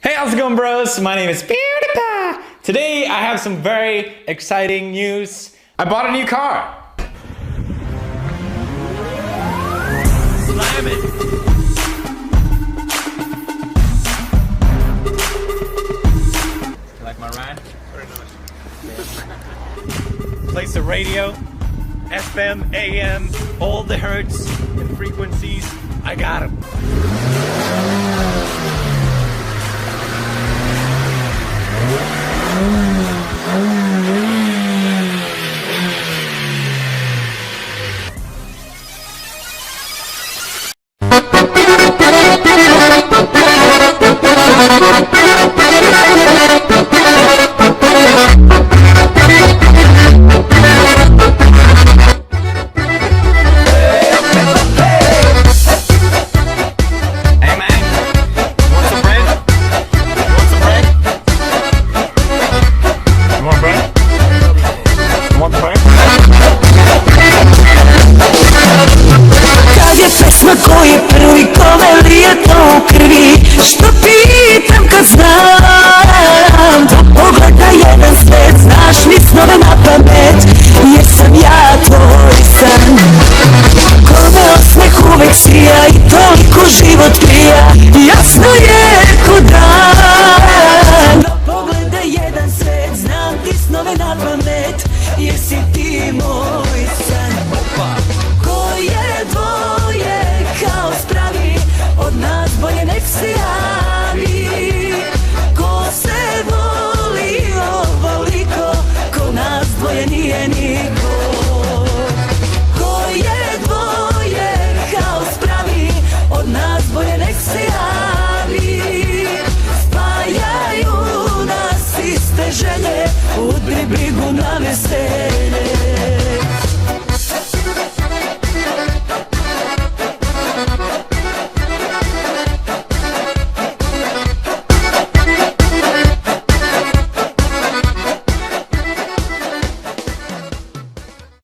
Hey, how's it going, bros? My name is PewDiePie. Today, I have some very exciting news. I bought a new car. Slam it. You like my ride? Very nice. Plays the radio, FM, AM, all the hertz and frequencies. I got 'em.